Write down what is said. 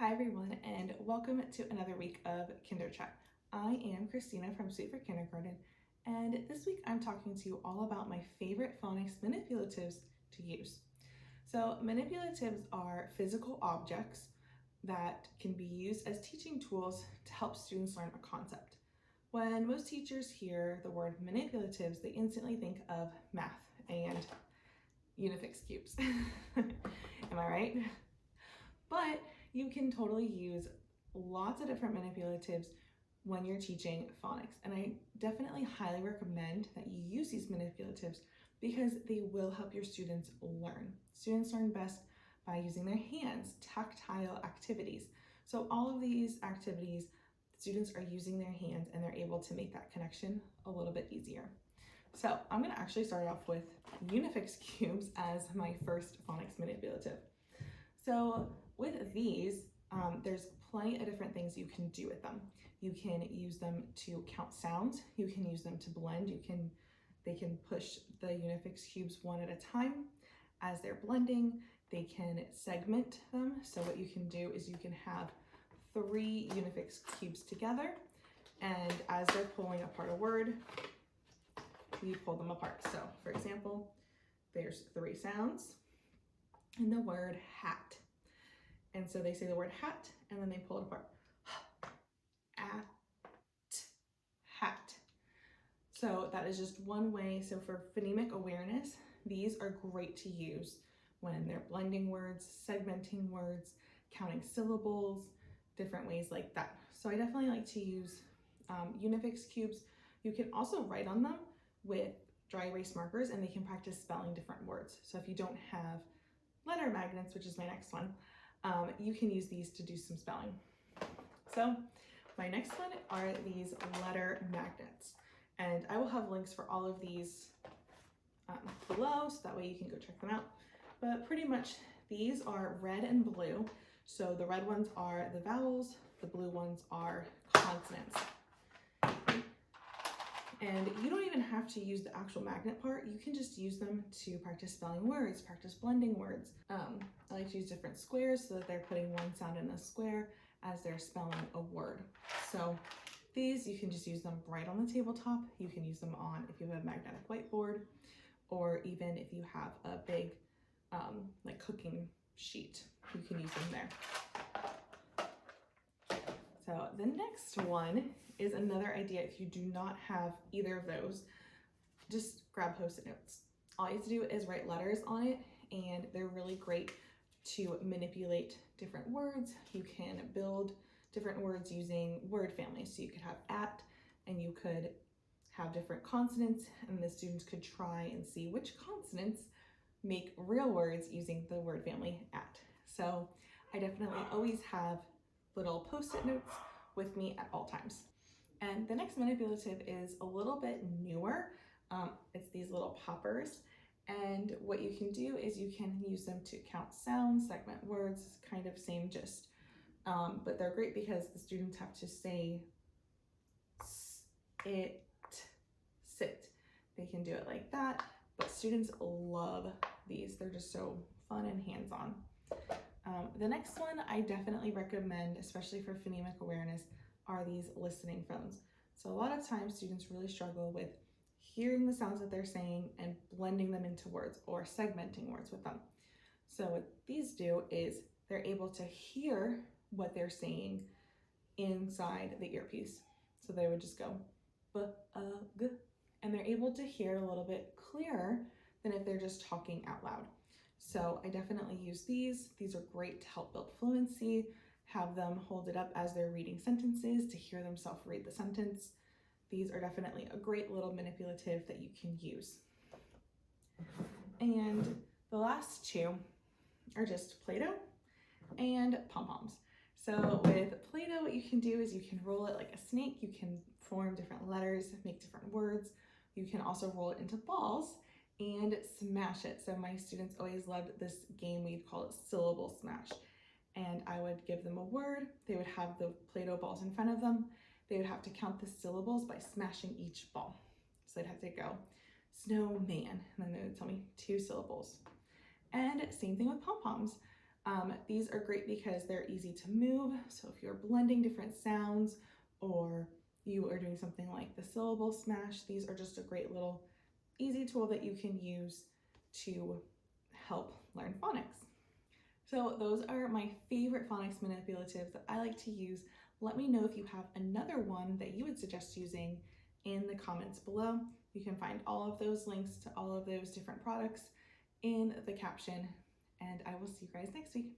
Hi everyone, and welcome to another week of Kinder Chat. I am Christina from Sweet for Kindergarten, and this week I'm talking to you all about my favorite phonics manipulatives to use. So manipulatives are physical objects that can be used as teaching tools to help students learn a concept. When most teachers hear the word manipulatives, they instantly think of math and Unifix Cubes. Am I right? But you can totally use lots of different manipulatives when you're teaching phonics. And I definitely highly recommend that you use these manipulatives because they will help your students learn. Students learn best by using their hands, tactile activities. So all of these activities, students are using their hands and they're able to make that connection a little bit easier. So I'm gonna actually start off with Unifix Cubes as my first phonics manipulative. So with these, there's plenty of different things you can do with them. You can use them to count sounds. You can use them to blend. They can push the Unifix cubes one at a time as they're blending. They can segment them. So what you can do is you can have 3 Unifix cubes together, and as they're pulling apart a word, you pull them apart. So for example, there's 3 sounds in the word hat. And so they say the word hat and then they pull it apart. At, hat. So that is just one way. So for phonemic awareness, these are great to use when they're blending words, segmenting words, counting syllables, different ways like that. So I definitely like to use Unifix cubes. You can also write on them with dry erase markers and they can practice spelling different words. So if you don't have letter magnets, which is my next one, you can use these to do some spelling. So my next one are these letter magnets, and I will have links for all of these below, so that way you can go check them out. But pretty much these are red and blue. So the red ones are the vowels, the blue ones are consonants. And you don't even have to use the actual magnet part. You can just use them to practice spelling words, practice blending words. I like to use different squares so that they're putting one sound in a square as they're spelling a word. So these, you can just use them right on the tabletop. You can use them on if you have a magnetic whiteboard, or even if you have a big like cooking sheet, you can use them there. So the next one is another idea. If you do not have either of those, just grab Postit Notes. All you have to do is write letters on it, and they're really great to manipulate different words. You can build different words using word families. So you could have at, and you could have different consonants, and the students could try and see which consonants make real words using the word family at. So I definitely always have little Postit Notes with me at all times. And the next manipulative is a little bit newer. It's these little poppers. And what you can do is you can use them to count sounds, segment words, kind of same gist. But they're great because the students have to say it, sit. They can do it like that, but students love these. They're just so fun and hands-on. The next one I definitely recommend, especially for phonemic awareness, are these listening phones. So a lot of times students really struggle with hearing the sounds that they're saying and blending them into words or segmenting words with them. So what these do is they're able to hear what they're saying inside the earpiece. So they would just go b-a-g, and they're able to hear a little bit clearer than if they're just talking out loud. So I definitely use these. These are great to help build fluency, have them hold it up as they're reading sentences to hear themselves read the sentence. These are definitely a great little manipulative that you can use. And the last two are just PlayDoh and PomPoms. So with PlayDoh, what you can do is you can roll it like a snake. You can form different letters, make different words. You can also roll it into balls and smash it. So my students always loved this game. We'd call it syllable smash. And I would give them a word. They would have the Play-Doh balls in front of them. They would have to count the syllables by smashing each ball. So they'd have to go snowman, and then they would tell me 2 syllables. And same thing with pom-poms. These are great because they're easy to move. So if you're blending different sounds or you are doing something like the syllable smash, these are just a great little easy tool that you can use to help learn phonics. So those are my favorite phonics manipulatives that I like to use. Let me know if you have another one that you would suggest using in the comments below. You can find all of those links to all of those different products in the caption, and I will see you guys next week.